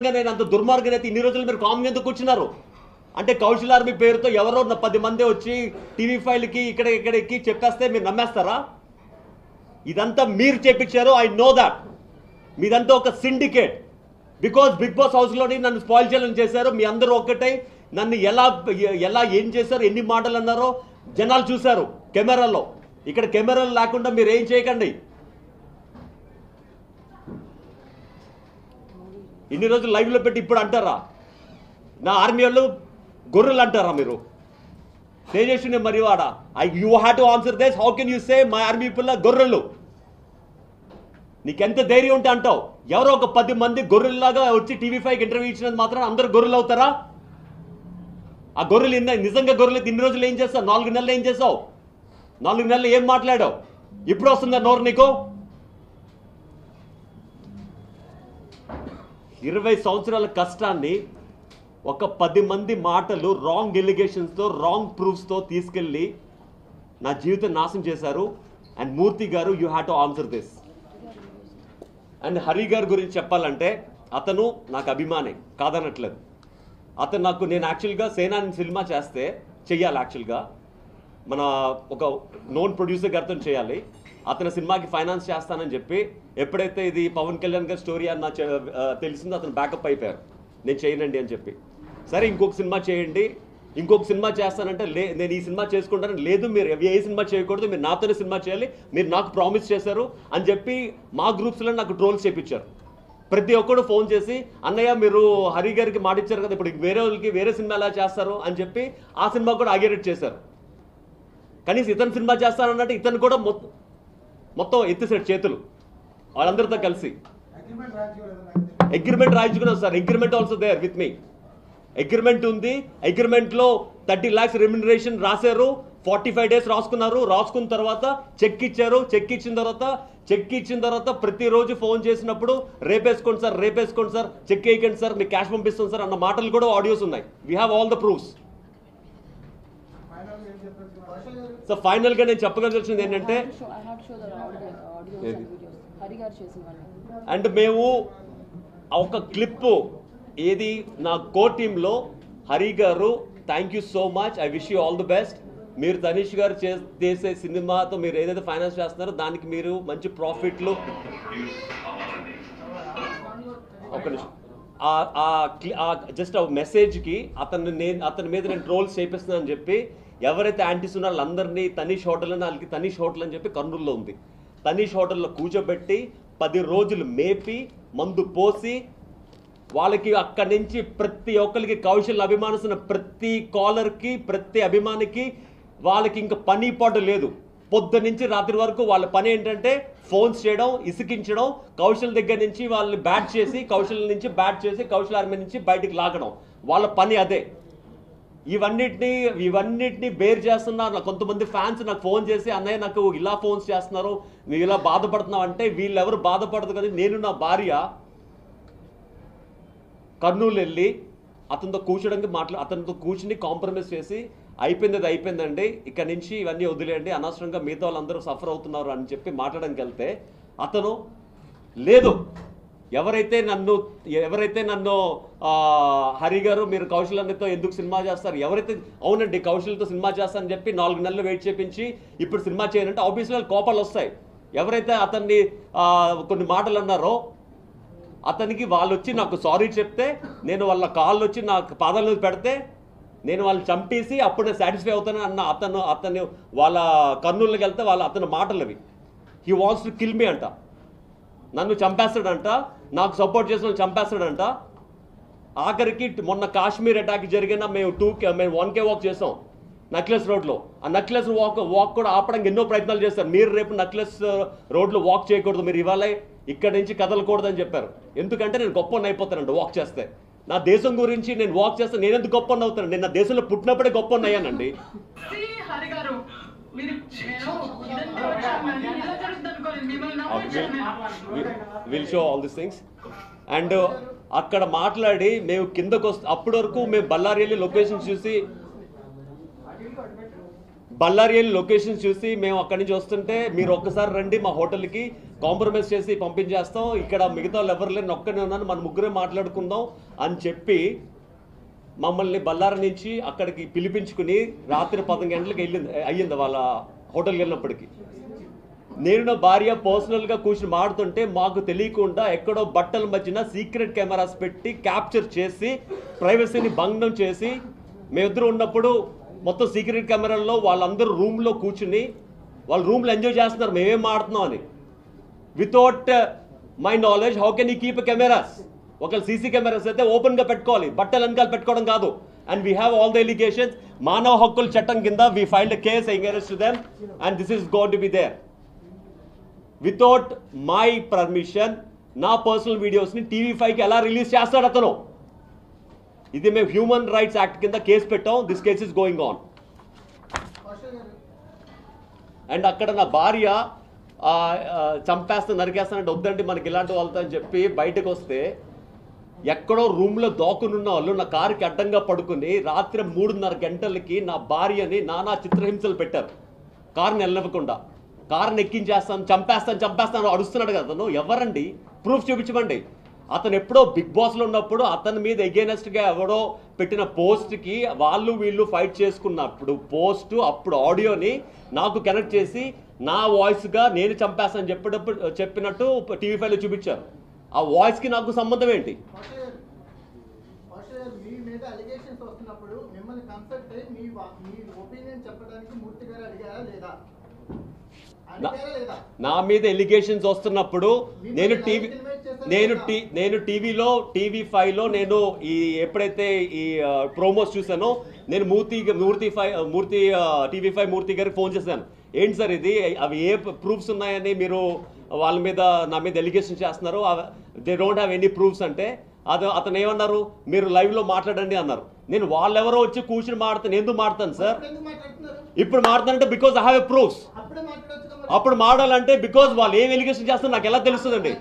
నేను అంత దుర్మార్గం అయితే ఇన్ని రోజులు మీరు కామ్గా ఎందుకు కూర్చున్నారు అంటే కౌశల్ ఆర్మీ పేరుతో ఎవరో 10 మంది వచ్చి టీవీ ఫైల్కి ఇక్కడ ఎక్కి చెప్పేస్తే మీరు నమ్మేస్తారా? ఇదంతా మీరు చేపించారు. I know that. మీదంతా ఒక సిండికేట్. బికాజ్ బిగ్ బాస్ హౌస్లోని నన్ను స్పాయిల్ చేయాలని చేశారు. మీ అందరూ ఒక్కటై నన్ను ఎలా ఏం చేశారు, ఎన్ని మాటలు అన్నారో జనాలు చూశారు కెమెరాలో. ఇక్కడ కెమెరాలు లేకుండా మీరు ఏం చేయకండి. ఇన్ని రోజులు లైవ్లో పెట్టి ఇప్పుడు అంటారా నా ఆర్మీ వాళ్ళు గొర్రెలు అంటారా? మీరు తేజస్విని మరియు ఆడ you have to answer this. How can you say my army people గొర్రెలు? నీకెంత ధైర్యం ఉంటే అంటావు. ఎవరో ఒక 10 మంది గొర్రెల్లాగా వచ్చి టీవీ5కి ఇంటర్వ్యూ ఇచ్చినందుకు మాత్రం అందరూ గొర్రెలు అవుతారా? ఆ గొర్రెలు నిజంగా గొర్రెలు ఇన్ని రోజులు ఏం చేస్తావు? 4 నెలలు ఏం చేసావు? 4 నెలలు ఏం మాట్లాడావు? ఇప్పుడు వస్తుందా నోరు నీకు? 20 సంవత్సరాల కష్టాన్ని ఒక 10 మంది మాటలు రాంగ్ ఎలిగేషన్స్తో రాంగ్ ప్రూఫ్స్తో తీసుకెళ్ళి నా జీవితం నాశనం చేశారు. అండ్ మూర్తి గారు you have to answer this. And Hari గారి గురించి చెప్పాలంటే అతను నాకు అభిమానే, కాదనట్లేదు. నేను యాక్చువల్గా సేనాని సినిమా చెయ్యాలి. యాక్చువల్గా మన ఒక నోన్ ప్రొడ్యూసర్ గారితో చేయాలి. అతని సినిమాకి ఫైనాన్స్ చేస్తానని చెప్పి ఎప్పుడైతే ఇది పవన్ కళ్యాణ్ గారి స్టోరీ అని తెలిసిందో అతను బ్యాకప్ అయిపోయారు. నేను చేయనండి అని చెప్పి. సరే ఇంకొక సినిమా చేయండి, ఇంకొక సినిమా చేస్తానంటే నేను ఈ సినిమా చేసుకుంటాను. లేదు, మీరు ఏ సినిమా చేయకూడదు, మీరు నాతోనే సినిమా చేయాలి, మీరు నాకు ప్రామిస్ చేశారు అని చెప్పి మా గ్రూప్స్లో నాకు ట్రోల్స్ చేయించారు. ప్రతి ఒక్కడు ఫోన్ చేసి అన్నయ్య మీరు హరి గారికి మాట ఇచ్చారు కదా, ఇప్పుడు వేరే వాళ్ళకి వేరే సినిమా ఎలా చేస్తారు అని చెప్పి ఆ సినిమా కూడా ఆగేరెట్ చేశారు. కనీసం ఇతను సినిమా చేస్తానన్నట్టు ఇతను కూడా మొత్తం ఎత్తిసాడు చేతులు వాళ్ళందరితో కలిసి. అగ్రిమెంట్ రాయించుకున్నాం sir. Agreement also there with me. Agreement ఉంది. అగ్రిమెంట్లో 30 lakhs రెమ్యునరేషన్ రాశారు. 45 days రాసుకున్నారు. రాసుకున్న తర్వాత చెక్ ఇచ్చారు. చెక్ ఇచ్చిన తర్వాత ప్రతిరోజు ఫోన్ చేసినప్పుడు రేపేసుకోండి సార్, చెక్ వేయకండి సార్, మీకు క్యాష్ పంపిస్తాం సార్ అన్న మాటలు కూడా ఆడియోస్ ఉన్నాయి. We have all the proofs. So ఫైనల్గా నేను చెప్పగలిగింది ఏంటంటే అండ్ మేము ఒక క్లిప్ ఏది నా కోర్ టీంలో హరి గారు thank you so much, I wish you all the best. మీరు తనీష్ గారు చేసే సినిమాతో మీరు ఏదైతే ఫైనాన్స్ చేస్తున్నారో దానికి మీరు మంచి ప్రాఫిట్లు జస్ట్ ఆ మెసేజ్కి అతని మీద నేను ట్రోల్స్ చేపిస్తున్నాను అని చెప్పి ఎవరైతే యాంటీస్ ఉన్నారో వాళ్ళందరినీ తనీష్ హోటల్ అని వాళ్ళకి తనీష్ హోటల్ అని చెప్పి కర్నూలులో ఉంది. తనీష్ హోటల్లో కూర్చోబెట్టి 10 రోజులు మేపి మందు పోసి వాళ్ళకి అక్కడి నుంచి ప్రతి ఒక్కరికి కౌశల్ అభిమానిస్తున్న ప్రతి కాలర్కి ప్రతి అభిమానికి వాళ్ళకి ఇంకా పని పాటు లేదు. పొద్దు నుంచి రాత్రి వరకు వాళ్ళ పని ఏంటంటే ఫోన్స్ చేయడం, ఇసికించడం, కౌశల్ దగ్గర నుంచి వాళ్ళని బ్యాట్ చేసి కౌశల్ ఆర్మీ నుంచి బయటికి లాగడం. వాళ్ళ పని అదే. ఇవన్నిటిని బేర్ చేస్తున్నారు. కొంతమంది ఫ్యాన్స్ నాకు ఫోన్ చేసి అన్నయ్య నాకు ఇలా ఫోన్స్ చేస్తున్నారు, నువ్వు ఇలా బాధపడుతున్నావు అంటే వీళ్ళెవరు బాధపడదు కదా. నేను నా భార్య కర్నూలు వెళ్ళి అతనితో కూర్చుని కాంప్రమైజ్ చేసి అయిపోయిందండి, ఇక్కడ నుంచి ఇవన్నీ వదిలేయండి, అనవసరంగా మిగతా వాళ్ళందరూ సఫర్ అవుతున్నారు అని చెప్పి మాట్లాడడానికి వెళ్తే అతను లేదు. ఎవరైతే నన్ను హరి గారు మీరు కౌశల్ అన్నతో ఎందుకు సినిమా చేస్తారు, ఎవరైతే అవునండి కౌశల్తో సినిమా చేస్తారని చెప్పి 4 నెలలు వెయిట్ చేపించి ఇప్పుడు సినిమా చేయాలంటే ఆబ్వియస్లీ వాళ్ళ కోపాలు వస్తాయి. ఎవరైతే అతన్ని కొన్ని మాటలు అన్నారో అతనికి వాళ్ళు వచ్చి నాకు సారీ చెప్తే నేను వాళ్ళ కాళ్ళు వచ్చి నాకు పాదాల మీద పెడితే నేను వాళ్ళని చంపేసి అప్పుడు నేను సాటిస్ఫై అవుతాను అన్న అతను వాళ్ళ కర్నూలుకి వెళ్తే అతని మాటలు అవి. He wants to kill me అంట, నన్ను చంపేస్తాడంట, నాకు సపోర్ట్ చేసిన చంపేస్తాడంట. ఆఖరికి మొన్న కాశ్మీర్ అటాక్ జరిగిన మేము 1K వాక్ చేసాం నక్లెస్ రోడ్లో. ఆ నక్లెస్ వాక్ కూడా ఆపడానికి ఎన్నో ప్రయత్నాలు చేస్తారు. మీరు రేపు నక్లెస్ రోడ్లో వాక్ చేయకూడదు, మీరు ఇవాళ ఇక్కడ నుంచి కదలకూడదని చెప్పారు. ఎందుకంటే నేను గొప్ప అయిపోతానంట వాక్ చేస్తే. నా దేశం గురించి నేను వాక్ చేస్తే నేను ఎందుకు గొప్ప అవుతాను? నేను నా దేశంలో పుట్టినప్పుడే గొప్ప అయ్యానండి. Will show all this things. And అక్కడ మాట్లాడి మేము కిందకు అప్పటి వరకు మేము బళ్ళారి వెళ్ళి లొకేషన్ చూసి బళ్ళారి లొకేషన్ చూసి మేము అక్కడి నుంచి వస్తుంటే మీరు ఒక్కసారి రండి మా హోటల్కి, కాంప్రమైజ్ చేసి పంపించేస్తాం, ఇక్కడ మిగతా వాళ్ళు ఎవరు లేని ఒక్కనే ఉన్నాను, మన ముగ్గురే మాట్లాడుకుందాం అని చెప్పి మమ్మల్ని బళ్ళారి నుంచి అక్కడికి పిలిపించుకుని రాత్రి 10 గంటలకు అయ్యింది వాళ్ళ హోటల్కి వెళ్ళినప్పటికీ. నేను నా భార్య పర్సనల్గా కూర్చుని మాడుతుంటే మాకు తెలియకుండా ఎక్కడో బట్టల మధ్యన సీక్రెట్ కెమెరాస్ పెట్టి క్యాప్చర్ చేసి ప్రైవసీని భంగం చేసి మేమిద్దరు ఉన్నప్పుడు మొత్తం సీక్రెట్ కెమెరాల్లో వాళ్ళందరూ రూమ్లో కూర్చుని వాళ్ళ రూమ్లో ఎంజాయ్ చేస్తున్నారు మేమేం ఆడుతున్నాం అని. Without my knowledge how can you keep cameras? ఒకవేళ సీసీ కెమెరాస్ అయితే ఓపెన్గా పెట్టుకోవాలి, బట్టలు వెనకాల పెట్టుకోవడం కాదు. And we have all the allegations. మానవ హక్కుల చట్టం కింద we filed a case against them and this is going to be there. Without my permission నా పర్సనల్ వీడియోస్ని TV5కి ఎలా రిలీజ్ చేస్తాడు అతను? ఇది మేము హ్యూమన్ రైట్స్ యాక్ట్ కింద కేసు పెట్టాం. This case is going on. And అక్కడ నా భార్య చంపేస్తా నరికేస్తానంటే వద్దండి మనకి ఇలాంటి వాళ్ళతో అని చెప్పి బయటకు వస్తే ఎక్కడో రూమ్లో దాక్కునున్న వాళ్ళు నా కారుకి అడ్డంగా పడుకుని రాత్రి 3:30 గంటలకి నా భార్యని నానా చిత్రహింసలు పెట్టారు. కారుని వెళ్ళనివ్వకుండా కారుని ఎక్కించేస్తాను, చంపేస్తాను అడుస్తున్నాడు కదా అతను. ఎవరండి? ప్రూఫ్ చూపించమండి. అతను ఎప్పుడో బిగ్ బాస్లో ఉన్నప్పుడు అతని మీద ఎగైనెస్ట్గా ఎవడో పెట్టిన పోస్ట్కి వాళ్ళు వీళ్ళు ఫైట్ చేసుకున్నప్పుడు పోస్ట్ అప్పుడు ఆడియోని నాకు కనెక్ట్ చేసి నా వాయిస్గా నేను చంపేస్తాను చెప్పినట్టు TV5లో చూపించారు. ఆ వాయిస్కి నాకు సంబంధం ఏంటి? నా మీద ఎలిగేషన్స్ వస్తున్నప్పుడు నేను టీవీలో TV5లో నేను ఈ ఎప్పుడైతే ఈ ప్రోమోస్ చూసానో నేను మూర్తి TV5 మూర్తి గారికి ఫోన్ చేశాను. ఏంటి సార్ ఇది, అవి ఏ ప్రూఫ్స్ ఉన్నాయని మీరు వాళ్ళ మీద నా మీద ఎలిగేషన్ చేస్తున్నారు, they don't have any proofs అంటే అతను ఏమన్నారు, మీరు లైవ్లో మాట్లాడండి అన్నారు. నేను వాళ్ళెవరో వచ్చి కూర్చుని మాడతాను. ఎందుకు మాడతాను సార్? ఇప్పుడు మాడతానంటే because I have a proofs. అప్పుడు మాడాలంటే బికాజ్ వాళ్ళు ఏం ఎలిగేషన్ చేస్తారు నాకు ఎలా తెలుస్తుందండి?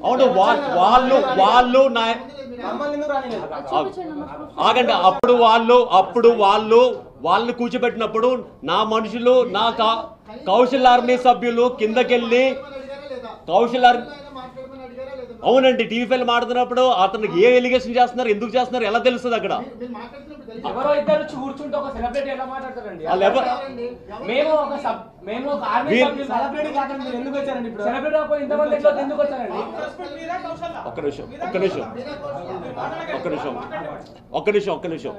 అవును, వాళ్ళు ఆగండి. అప్పుడు వాళ్ళని కూర్చోబెట్టినప్పుడు నా మనుషులు నా కౌశల్ ఆర్మీ సభ్యులు కిందకెళ్ళి అవునండి TV5 మాడుతున్నప్పుడు అతను ఏ ఎలిగేషన్ చేస్తున్నారు, ఎందుకు చేస్తున్నారు ఎలా తెలుస్తుంది అక్కడ? ఒక్క నిమిషం.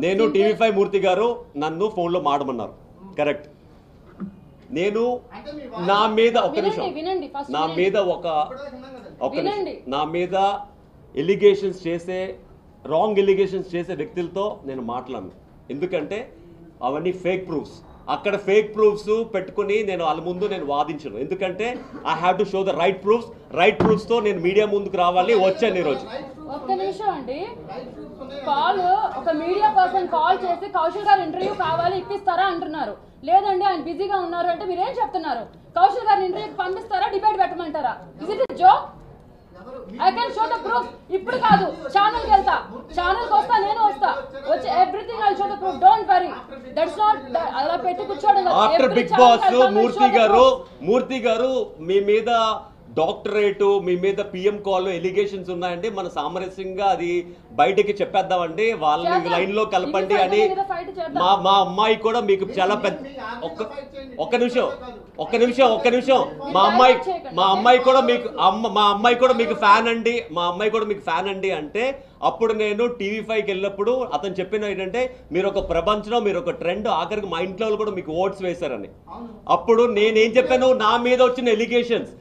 నేను TV5 మూర్తి గారు నన్ను ఫోన్లో మాడమన్నారు, కరెక్ట్. నేను నా మీద నా మీద ఎలిగేషన్స్ చేసే రాంగ్ ఎలిగేషన్స్ చేసే వ్యక్తులతో నేను మాట్లాడను. ఎందుకంటే అవన్నీ ఫేక్ ప్రూఫ్స్. అక్కడ ఫేక్ ప్రూఫ్స్ పెట్టుకుని నేను వాళ్ళ ముందు నేను వాదించను. ఎందుకంటే I have to show the right proofs తో నేను మీడియా ముందుకు రావాలి. వచ్చాను ఈరోజు. ఒక్క నిమిషం అండి. ఒక మీడియా పర్సన్ కాల్ చేసి కౌశల్ గారు ఇంటర్వ్యూ కావాలి ఇప్పిస్తారా అంటున్నారు. లేదండి ఆయన బిజీగా ఉన్నారు అంటే మీరేం చెప్తున్నారు? కౌశల్ గారిని ఇంటర్వ్యూకి పంపిస్తారా, డిబేట్ పెట్టమంటారా? Is it a joke? I can show the proof. ఇప్పుడు కాదు, ఛానల్కి వెళ్తా, ఛానల్కి వస్తా, నేను వస్తా, వచ్చి everything I show the proof. Don't worry, that's not అలా పెట్టి కూర్చోడం. After Big Boss Murthy garu మీ మీద డాక్టరేటు, మీ మీద PM కాల్ ఎలిగేషన్స్ ఉన్నాయండి, మన సామరస్యంగా అది బయటకి చెప్పేద్దామండి, వాళ్ళని లైన్ లో కలపండి అని మా అమ్మాయి కూడా మీకు చాలా పెద్ద ఒక్క నిమిషం మా అమ్మాయి కూడా మీకు ఫ్యాన్ అండి అంటే అప్పుడు నేను TV5కి వెళ్ళినప్పుడు అతను చెప్పిన ఏంటంటే మీరు ఒక ప్రపంచం, మీరు ఒక ట్రెండ్, ఆఖరికి మా ఇంట్లో కూడా మీకు ఓట్స్ వేశారని. అప్పుడు నేనేం చెప్పాను? నా మీద వచ్చిన ఎలిగేషన్స్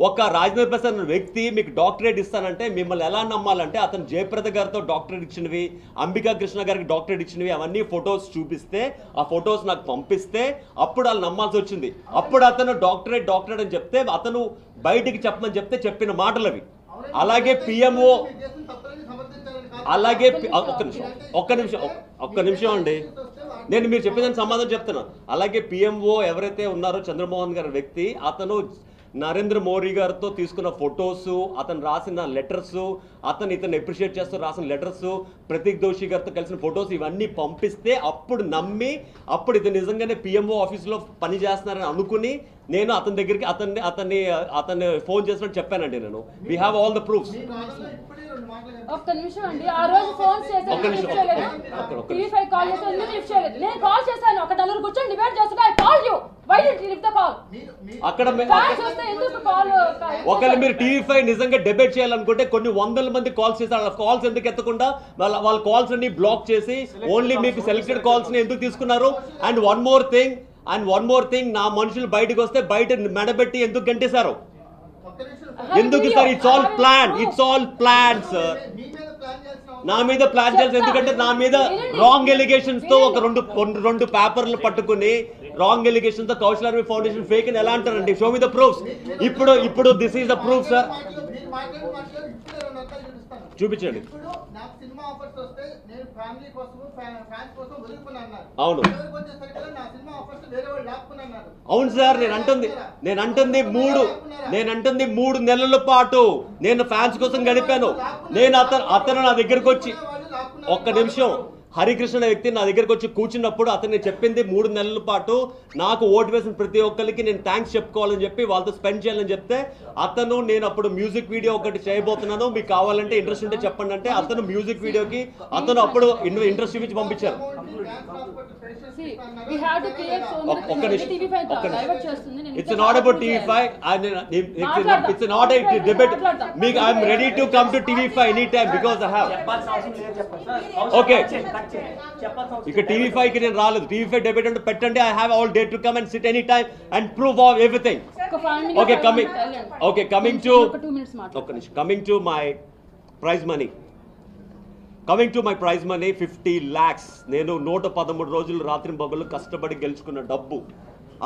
ఒక రాజేంద్ర ప్రసాద్ వ్యక్తి మీకు డాక్టరేట్ ఇస్తానంటే మిమ్మల్ని ఎలా నమ్మాలంటే అతను జయప్రద గారితో డాక్టరేట్ ఇచ్చినవి, అంబికా కృష్ణ గారికి డాక్టరేట్ ఇచ్చినవి అవన్నీ ఫొటోస్ చూపిస్తే ఆ ఫొటోస్ నాకు పంపిస్తే అప్పుడు వాళ్ళు నమ్మాల్సి వచ్చింది. అప్పుడు అతను డాక్టరేట్ అని చెప్తే అతను బయటికి చెప్పమని చెప్తే చెప్పిన మాటలు అవి. అలాగే PMO అలాగే ఒక్క నిమిషం అండి, నేను మీరు చెప్పేదానికి సమాధానం చెప్తున్నాను. అలాగే PMO ఎవరైతే ఉన్నారో చంద్రమోహన్ గారి వ్యక్తి, అతను నరేంద్ర మోడీ గారితో తీసుకున్న ఫొటోస్, అతను రాసిన లెటర్స్, ఇతను అప్రిషియేట్ చేస్తూ రాసిన లెటర్స్, ప్రతీక్ దోషి గారితో కలిసిన ఫొటోస్ ఇవన్నీ పంపిస్తే అప్పుడు నమ్మి అప్పుడు ఇది నిజంగానే పిఎంఓ ఆఫీస్లో పని చేస్తున్నారని అనుకుని నేను అతని దగ్గరికి అతన్ని ఫోన్ చేసినట్టు చెప్పానండి. నేను we have all the proofs. ఒక్క నిమిషం అండి, ఆ రోజు ఫోన్ చేశాను, టీవీ5 కాల్ చేస్తే ఎందుకు లిఫ్ట్ చేయలేదు? నేను కాల్ చేశాను, ఒక నలుగురు కూర్చొని డిబేట్ చేస్తున్నా, I called you, why did you lift the call? అక్కడ చూస్తే ఎందుకు కాల్? ఒకవేళ మీరు టీవీ5 నిజంగా డిబేట్ చేయాలనుకుంటే కొన్ని వందల మంది కాల్స్ చేస్తారు. కాల్స్ ఎందుకు ఎత్తకుండా వాళ్ళ కాల్స్ అన్ని బ్లాక్ చేసి ఓన్లీ మీకు సెలెక్టెడ్ కాల్స్ ని ఎందుకు తీసుకున్నారు? అండ్ వన్ మోర్ థింగ్ నా మనుషులు బయటకు వస్తే బయట మెడబెట్టి ఎందుకు గంటేశారు? ఎందుకు sir? It's all plan sir. నా మీద ప్లాన్ చేయాల్సి, ఎందుకంటే నా మీద రాంగ్ ఎలిగేషన్స్ తో ఒక రెండు పేపర్లు పట్టుకుని రాంగ్ ఎలిగేషన్స్ తో కౌశల్ ఆర్మీ ఫౌండేషన్ ఫేక్ అని ఎలా అంటారండి? Show me the proofs. ఇప్పుడు this is the proof sir. చూపించండి. అవును అవును సార్, నేను అంటుంది 3 నెలల పాటు నేను ఫ్యాన్స్ కోసం గడిపాను. అతను నా దగ్గరకు వచ్చి, ఒక్క నిమిషం, హరికృష్ణ వ్యక్తి నా దగ్గరకు వచ్చి కూర్చున్నప్పుడు అతన్ని చెప్పింది 3 నెలల పాటు నాకు ఓటు వేసిన ప్రతి ఒక్కరికి నేను థ్యాంక్స్ చెప్పుకోవాలని చెప్పి వాళ్ళతో స్పెండ్ చేయాలని చెప్తే నేను అప్పుడు మ్యూజిక్ వీడియో ఒకటి చేయబోతున్నాను, మీకు కావాలంటే ఇంట్రెస్ట్ ఉంటే చెప్పండి అంటే అతను మ్యూజిక్ వీడియోకి అప్పుడు ఇంట్రెస్ట్ చూపించి పంపించారు. It's not about TV five. It's not a debate. మీకు I'm ready to come to TV five any time because I have. Okay, ఇక టీవీ5 కి నేను రాలేదు. టీవీ5 డిబేట్ అంటే పెట్టండి. I have all day to come and sit any time and prove all everything. Coming to my prize money. 50 lakhs నేను 113 రోజులు రాత్రి పగలు కష్టపడి గెలుచుకున్న డబ్బు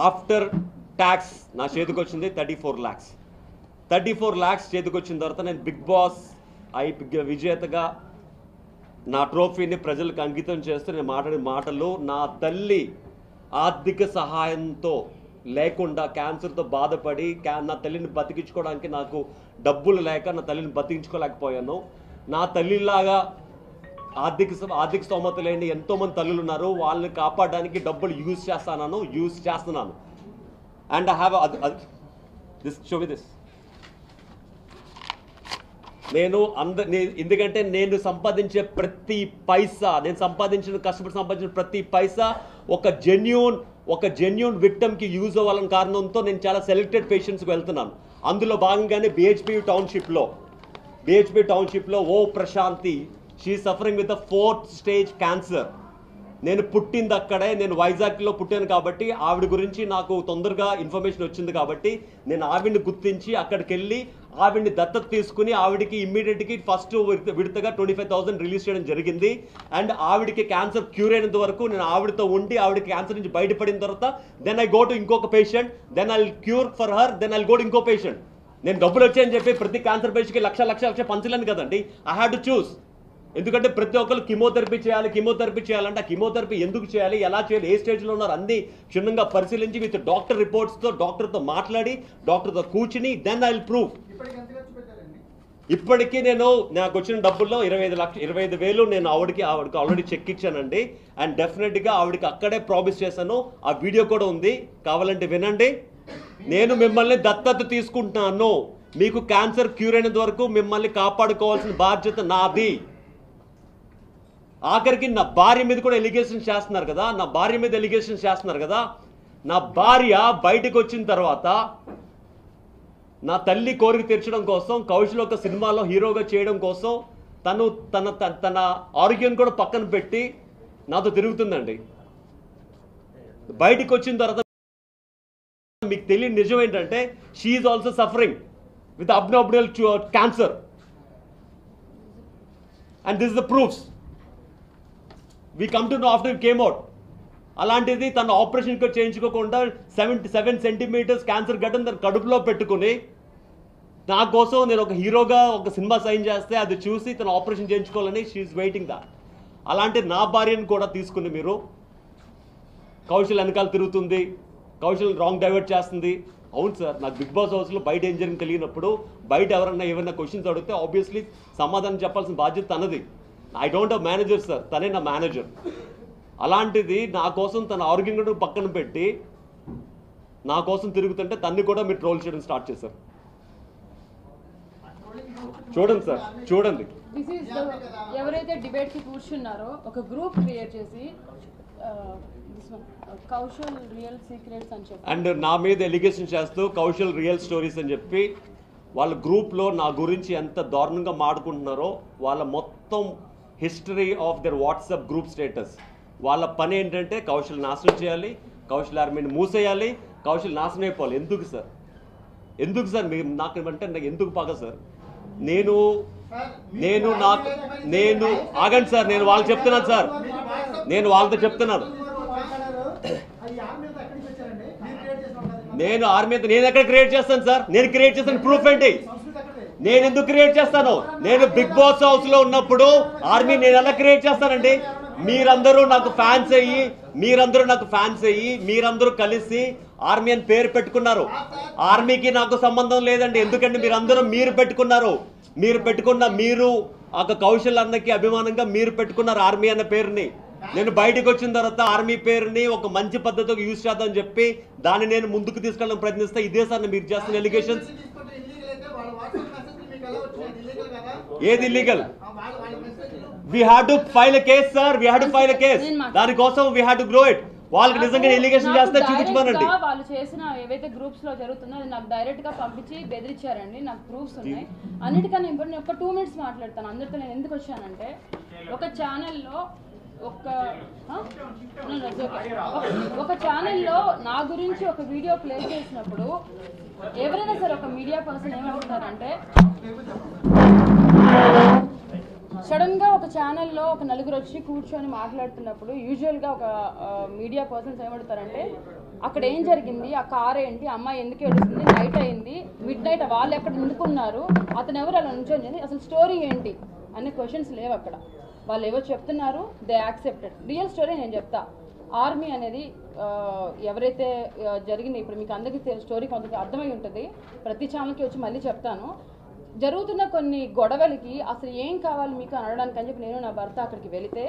ఆఫ్టర్ ట్యాక్స్ నా చేతికి వచ్చింది 34 lakhs. 34 lakhs చేతికి వచ్చిన తర్వాత నేను బిగ్ బాస్ విజేతగా నా ట్రోఫీని ప్రజలకు అంకితం చేస్తూ నేను మాట్లాడిన మాటలు, నా తల్లి ఆర్థిక సహాయంతో లేకుండా క్యాన్సర్తో బాధపడి నా తల్లిని బతికించుకోవడానికి నాకు డబ్బులు లేక నా తల్లిని బతికించుకోలేకపోయాను. నా తల్లిలాగా ఆర్థిక స్తోమత లేని ఎంతోమంది తల్లులు ఉన్నారు, వాళ్ళని కాపాడడానికి డబ్బులు యూజ్ చేస్తున్నాను. And I have this, show me this. ఎందుకంటే నేను సంపాదించే ప్రతి పైసా, కష్టపడి సంపాదించిన ప్రతి పైసా ఒక జెన్యూన్ విక్టమ్కి యూజ్ అవ్వాలని కారణంతో నేను చాలా సెలెక్టెడ్ పేషెంట్స్కి వెళ్తున్నాను. అందులో భాగంగానే బిహెచ్పి టౌన్షిప్లో ఓ Prashanti, she suffering with 4th stage cancer. నేను పుట్టింది అక్కడే, నేను వైజాగ్లో పుట్టాను కాబట్టి ఆవిడ గురించి నాకు తొందరగా ఇన్ఫర్మేషన్ వచ్చింది కాబట్టి నేను ఆవిడ్ని గుర్తించి అక్కడికి వెళ్ళి ఆవిడ్ని దత్తత తీసుకుని ఆవిడికి ఇమ్మీడియట్గా ఫస్ట్ విడతగా 25,000 రిలీజ్ చేయడం జరిగింది. అండ్ ఆవిడికి క్యాన్సర్ క్యూర్ అయినంత వరకు నేను ఆవిడతో ఉండి ఆవిడకి క్యాన్సర్ నుంచి బయటపడిన తర్వాత దెన్ ఐ గో టు ఇంకొక patient, then I cure for her, then I go to ఇంకో పేషెంట్. నేను డబ్బులు వచ్చాయని చెప్పి ప్రతి క్యాన్సర్ పేషెంట్కి లక్ష పంచలేను కదండి. I had to choose. ఎందుకంటే ప్రతి ఒక్కరు కీమోథెరపీ చేయాలంటే ఆ కీమోథెరపీ ఎందుకు చేయాలి, ఎలా చేయాలి, ఏ స్టేజ్లో ఉన్నారు అన్ని క్షుణ్ణంగా పరిశీలించి విత్ డాక్టర్ రిపోర్ట్స్తో డాక్టర్తో మాట్లాడి డాక్టర్తో కూర్చుని దెన్ ఐ విల్ ప్రూవ్. ఇప్పటికీ నాకు వచ్చిన డబ్బుల్లో 25,000 నేను ఆవిడకి ఆల్రెడీ చెక్ ఇచ్చానండి. అండ్ డెఫినెట్గా ఆవిడకి అక్కడే ప్రామిస్ చేశాను. ఆ వీడియో కూడా ఉంది, కావాలంటే వినండి. నేను మిమ్మల్ని దత్తత తీసుకుంటున్నాను, మీకు క్యాన్సర్ క్యూర్ అయినంత వరకు మిమ్మల్ని కాపాడుకోవాల్సిన బాధ్యత నాది. ఆఖరికి నా భార్య మీద కూడా ఎలిగేషన్ చేస్తున్నారు కదా. నా భార్య బయటకు వచ్చిన తర్వాత నా తల్లి కోరిక తీర్చడం కోసం కౌశల్ ఒక సినిమాలో హీరోగా చేయడం కోసం తన ఆరోగ్యం కూడా పక్కన పెట్టి నాతో తిరుగుతుందండి. బయటకు వచ్చిన తర్వాత మీకు తెలియని నిజం ఏంటంటే she is also suffering with abnormal cancer and this is the proofs. We come to know after it came out. అలాంటిది తన ఆపరేషన్ చేయించుకోకుండా 77 centimeters క్యాన్సర్ గడ్డను తన కడుపులో పెట్టుకుని నా కోసం నేను ఒక హీరోగా ఒక సినిమా సైన్ చేస్తే అది చూసి తన ఆపరేషన్ చేయించుకోవాలని షీఈస్ వెయిటింగ్ దాట్. అలాంటి నా భార్యను కూడా తీసుకుని మీరు కౌశల్ వెనకాల తిరుగుతుంది, కౌశల్ రాంగ్ డైవర్ట్ చేస్తుంది, అవును సార్, నాకు బిగ్ బాస్ హౌస్లో బయట ఏం జరిగింది తెలియనప్పుడు బయట ఎవరన్నా ఏమైనా క్వశ్చన్స్ అడిగితే ఆబ్వియస్లీ సమాధానం చెప్పాల్సిన బాధ్యత తనది. I don't have manager sir, తనే నా మేనేజర్. అలాంటిది నా కోసం తన ఆర్గ్యుమెంట్ పక్కన పెట్టి నా కోసం తిరుగుతుంటే తన్ని కూడా మీరు ట్రోల్ చేయడం స్టార్ట్ చేశారు. చూడండి సార్, చూడండి. ఎవరైతే డిబేట్ కి కూర్చున్నారో ఒక గ్రూప్ క్రియేట్ చేసి కౌశల్ రియల్ సీక్రెట్స్ అని చెప్పి అండ్ నా మీద ఎలిగేషన్ చేస్తూ కౌశల్ రియల్ స్టోరీస్ అని చెప్పి వాళ్ళ గ్రూప్లో నా గురించి ఎంత దారుణంగా మాడుకుంటున్నారో, వాళ్ళ మొత్తం history of their WhatsApp group status, వాళ్ళ పని ఏంటంటే కౌశల్ నాశనం చేయాలి, కౌశల్ ఆర్మీని మూసేయాలి, కౌశల్ నాశనం అయిపోవాలి. ఎందుకు సార్, ఎందుకు సార్ మీరు నాకు అంటే నాకు ఎందుకు పగ సార్? నేను ఆగండి సార్, నేను వాళ్ళకి చెప్తున్నాను సార్, నేను వాళ్ళతో చెప్తున్నాను. నేను ఆర్మీ నేను ఎక్కడ క్రియేట్ చేస్తాను సార్? నేను క్రియేట్ చేస్తాను ప్రూఫ్ ఏంటి? నేను ఎందుకు క్రియేట్ చేస్తాను? నేను బిగ్ బాస్ హౌస్ లో ఉన్నప్పుడు ఆర్మీ నేను ఎలా క్రియేట్ చేస్తానండి? మీరందరూ నాకు ఫ్యాన్స్ అయ్యి మీరందరూ కలిసి ఆర్మీ అని పేరు పెట్టుకున్నారు. ఆర్మీకి నాకు సంబంధం లేదండి. ఎందుకంటే మీరు పెట్టుకున్నారు. మీరు ఒక కౌశల్ అన్నకి అభిమానంగా మీరు పెట్టుకున్నారు ఆర్మీ అన్న పేరుని. నేను బయటకు వచ్చిన తర్వాత ఆర్మీ పేరుని ఒక మంచి పద్ధతికి యూజ్ చేద్దామని చెప్పి దాన్ని నేను ముందుకు తీసుకెళ్ళడం ప్రయత్నిస్తా. ఇదే సార్ మీరు చేస్తున్న ఎలిగేషన్స్. ఏది illegal? We have to file a case sir, we have to file a case. దానికోసం we have to grow it. వాళ్ళకి నిజంగా ఎలిగేషన్ చేస్తే చూపించమనండి. వాళ్ళు చేసిన ఏవైతే గ్రూప్స్ లో జరుగుతుందో అది నాకు డైరెక్ట్ గా పంపించి బెదిరించారండి. నాకు ప్రూఫ్స్ ఉన్నాయి. అన్నిటికన్నా ఇప్పుడు నేను ఒక 2 minutes మాట్లాడతాను. అందరితో నేను ఎందుకు వచ్చానంటే, ఒక ఛానల్లో నా గురించి ఒక వీడియో ప్లే చేసినప్పుడు ఎవరైనా సరే ఒక మీడియా పర్సన్ ఏమంటున్నారంటే, సడన్ గా ఒక ఛానల్లో ఒక నలుగురు వచ్చి కూర్చొని మాట్లాడుతున్నప్పుడు యూజువల్గా ఒక మీడియా పర్సన్స్ ఏమంటారంటే, అక్కడ ఏం జరిగింది, ఆ కార్ ఏంటి, అమ్మాయి ఎందుకు ఏడుస్తుంది, నైట్ అయింది, మిడ్ నైట్ వాళ్ళు ఎక్కడ నిండుకున్నారు, అతను ఎవరు అలా నుంచొని, అసలు స్టోరీ ఏంటి అనే క్వశ్చన్స్ లేవు అక్కడ. వాళ్ళు ఏవో చెప్తున్నారు, దే యాక్సెప్టెడ్. రియల్ స్టోరీ నేను చెప్తా. ఆర్మీ అనేది ఎవరైతే జరిగింది, ఇప్పుడు మీకు అందరికీ స్టోరీ కొంత అర్థమై ఉంటుంది, ప్రతి ఛానల్కి వచ్చి మళ్ళీ చెప్తాను. జరుగుతున్న కొన్ని గొడవలకి అసలు ఏం కావాలి మీకు అనడానికి అని చెప్పి నేను నా భర్త అక్కడికి వెళితే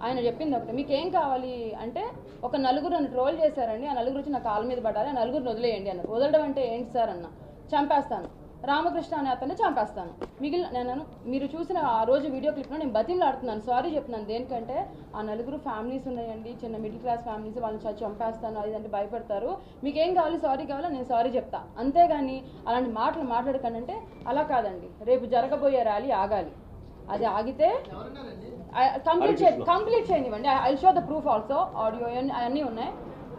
ఆయన చెప్పింది ఒకటి, మీకు ఏం కావాలి అంటే, ఒక నలుగురు నన్ను ట్రోల్ చేశారండి, ఆ నలుగురు వచ్చి నా కాళ్ళ మీద పడాలి, ఆ నలుగురిని వదిలేయండి అన్నారు. వదలడం అంటే ఏంటి సార్ అన్న, చంపేస్తాను, రామకృష్ణ అనే అతన్ని చంపేస్తాను. నేను మీరు చూసిన ఆ రోజు వీడియో క్లిప్లో నేను బతిమలాడుతున్నాను, సారీ చెప్తున్నాను. దేనికంటే ఆ నలుగురు ఫ్యామిలీస్ ఉన్నాయండి, చిన్న మిడిల్ క్లాస్ ఫ్యామిలీస్, వాళ్ళని చంపేస్తాను అది అంటే భయపడతారు, మీకేం కావాలి, సారీ కావాలో నేను సారీ చెప్తా, అంతేగాని అలాంటి మాటలు మాట్లాడకండి అంటే, అలా కాదండి, రేపు జరగబోయే ర్యాలీ ఆగాలి, అది ఆగితే కంప్లీట్ చేయనివ్వండి, I show the proof also, audio అన్నీ ఉన్నాయి.